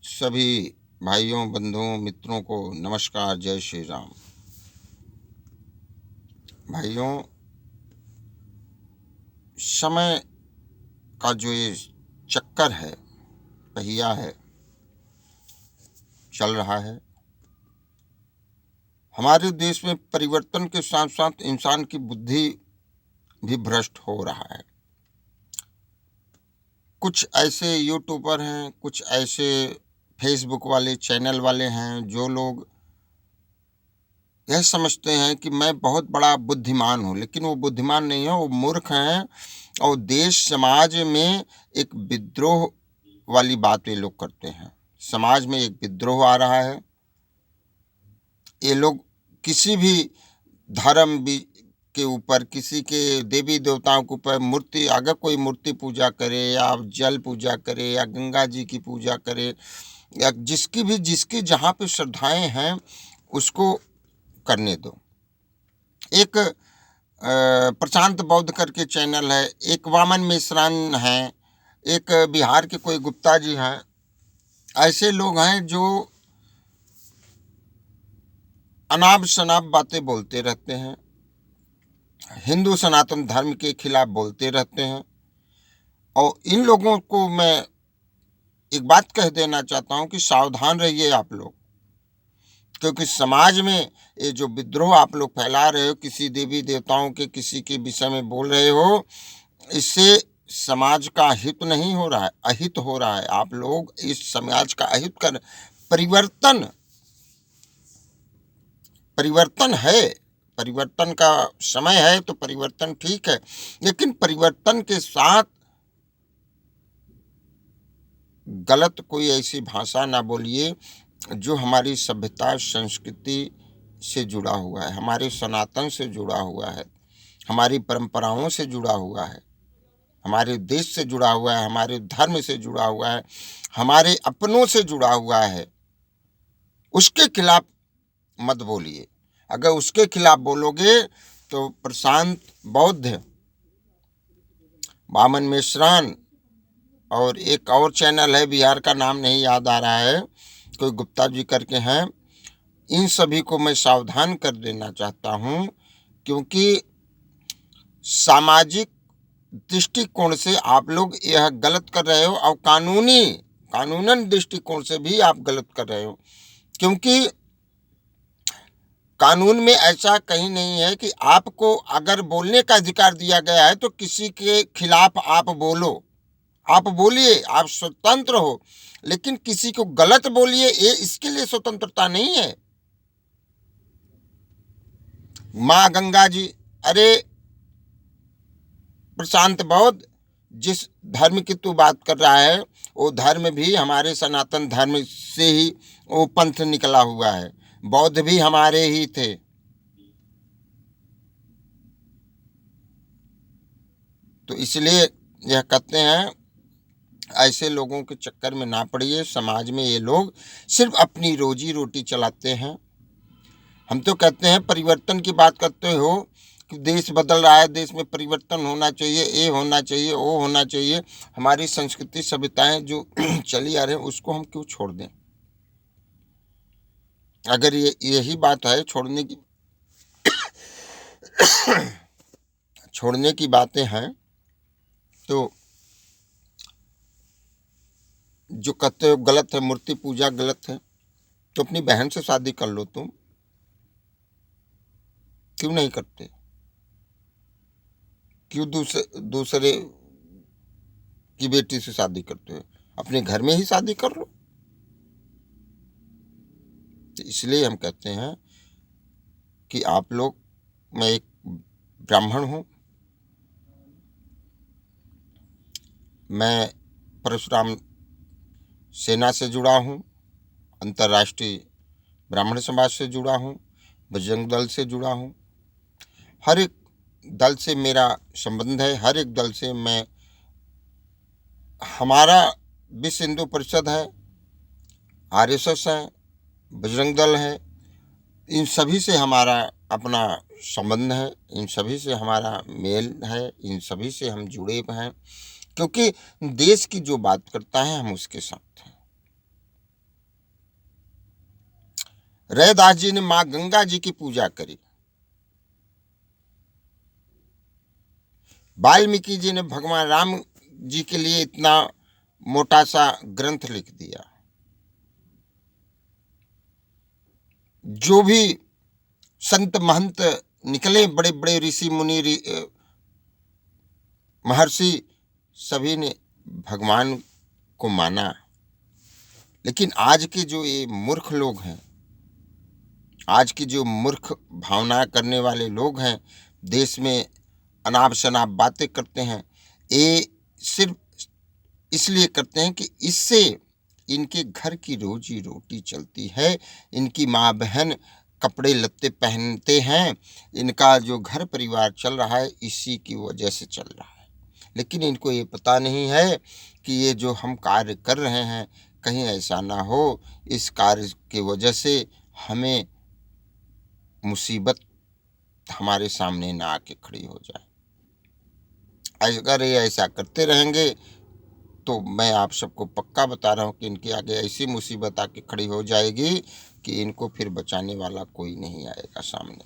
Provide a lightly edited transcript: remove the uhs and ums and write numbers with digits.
सभी भाइयों, बंधुओं, मित्रों को नमस्कार। जय श्री राम। भाइयों, समय का जो ये चक्कर है, पहिया है, चल रहा है। हमारे देश में परिवर्तन के साथ साथ इंसान की बुद्धि भी भ्रष्ट हो रहा है। कुछ ऐसे यूट्यूबर हैं, कुछ ऐसे फेसबुक वाले चैनल वाले हैं जो लोग यह समझते हैं कि मैं बहुत बड़ा बुद्धिमान हूँ, लेकिन वो बुद्धिमान नहीं है, वो मूर्ख हैं। और देश समाज में एक विद्रोह वाली बात ये लोग करते हैं। समाज में एक विद्रोह आ रहा है। ये लोग किसी भी धर्म के ऊपर, किसी के देवी देवताओं के ऊपर मूर्ति, अगर कोई मूर्ति पूजा करे या जल पूजा करे या गंगा जी की पूजा करे या जिसकी जहाँ पे श्रद्धाएं हैं उसको करने दो। एक प्रशांत बौद्ध करके चैनल है, एक वामन मिश्रान है, एक बिहार के कोई गुप्ता जी हैं। ऐसे लोग हैं जो अनाप शनाप बातें बोलते रहते हैं, हिंदू सनातन धर्म के खिलाफ बोलते रहते हैं। और इन लोगों को मैं एक बात कह देना चाहता हूं कि सावधान रहिए आप लोग, क्योंकि समाज में ये जो विद्रोह आप लोग फैला रहे हो, किसी देवी देवताओं के किसी के विषय में बोल रहे हो, इससे समाज का हित नहीं हो रहा है, अहित हो रहा है। आप लोग इस समाज का अहित कर परिवर्तन है, परिवर्तन का समय है तो परिवर्तन ठीक है, लेकिन परिवर्तन के साथ गलत कोई ऐसी भाषा ना बोलिए जो हमारी सभ्यता संस्कृति से जुड़ा हुआ है, हमारे सनातन से जुड़ा हुआ है, हमारी परंपराओं से जुड़ा हुआ है, हमारे देश से जुड़ा हुआ है, हमारे धर्म से जुड़ा हुआ है, हमारे अपनों से जुड़ा हुआ है। उसके खिलाफ मत बोलिए। अगर उसके खिलाफ बोलोगे तो प्रशांत बौद्ध, वामन मिश्रान और एक और चैनल है, बिहार का नाम नहीं याद आ रहा है, कोई गुप्ता जी करके हैं, इन सभी को मैं सावधान कर देना चाहता हूं, क्योंकि सामाजिक दृष्टिकोण से आप लोग यह गलत कर रहे हो और कानूनन दृष्टिकोण से भी आप गलत कर रहे हो। क्योंकि कानून में ऐसा कहीं नहीं है कि आपको अगर बोलने का अधिकार दिया गया है तो किसी के खिलाफ आप बोलो, आप बोलिए, आप स्वतंत्र हो, लेकिन किसी को गलत बोलिए, ये इसके लिए स्वतंत्रता नहीं है। माँ गंगा जी, अरे प्रशांत बौद्ध, जिस धर्म की तू बात कर रहा है वो धर्म भी हमारे सनातन धर्म से ही वो पंथ निकला हुआ है, बौद्ध भी हमारे ही थे। तो इसलिए यह कहते हैं, ऐसे लोगों के चक्कर में ना पड़िए। समाज में ये लोग सिर्फ अपनी रोजी रोटी चलाते हैं। हम तो कहते हैं परिवर्तन की बात करते हो कि देश बदल रहा है, देश में परिवर्तन होना चाहिए, ये होना चाहिए, वो होना चाहिए। हमारी संस्कृति सभ्यताएं जो चली आ रही हैं उसको हम क्यों छोड़ दें? अगर यही बात है छोड़ने की बातें हैं, तो जो कहते हो गलत है, मूर्ति पूजा गलत है, तो अपनी बहन से शादी कर लो। तुम क्यों नहीं करते? क्यों दूसरे की बेटी से शादी करते हो? अपने घर में ही शादी कर लो। तो इसलिए हम कहते हैं कि आप लोग, मैं एक ब्राह्मण हूँ, मैं परशुराम सेना से जुड़ा हूँ, अंतर्राष्ट्रीय ब्राह्मण समाज से जुड़ा हूँ, बजरंग दल से जुड़ा हूँ। हर एक दल से मेरा संबंध है, हर एक दल से मैं, हमारा विश्व हिंदू परिषद है, आरएसएस है, बजरंग दल है, इन सभी से हमारा अपना संबंध है, इन सभी से हमारा मेल है, इन सभी से हम जुड़े हैं, क्योंकि देश की जो बात करता है हम उसके साथ हैं। रैदास जी ने माँ गंगा जी की पूजा करी, वाल्मीकि जी ने भगवान राम जी के लिए इतना मोटा सा ग्रंथ लिख दिया। जो भी संत महंत निकले, बड़े बड़े ऋषि मुनि महर्षि, सभी ने भगवान को माना। लेकिन आज के जो ये मूर्ख लोग हैं, आज की जो मूर्ख भावना करने वाले लोग हैं, देश में अनाप शनाप बातें करते हैं, ये सिर्फ इसलिए करते हैं कि इससे इनके घर की रोजी रोटी चलती है, इनकी माँ बहन कपड़े लत्ते पहनते हैं, इनका जो घर परिवार चल रहा है इसी की वजह से चल रहा है। लेकिन इनको ये पता नहीं है कि ये जो हम कार्य कर रहे हैं, कहीं ऐसा ना हो इस कार्य की वजह से हमें मुसीबत हमारे सामने ना आके खड़ी हो जाए। अगर ये ऐसा करते रहेंगे तो मैं आप सबको पक्का बता रहा हूँ कि इनके आगे ऐसी मुसीबत आके खड़ी हो जाएगी कि इनको फिर बचाने वाला कोई नहीं आएगा सामने।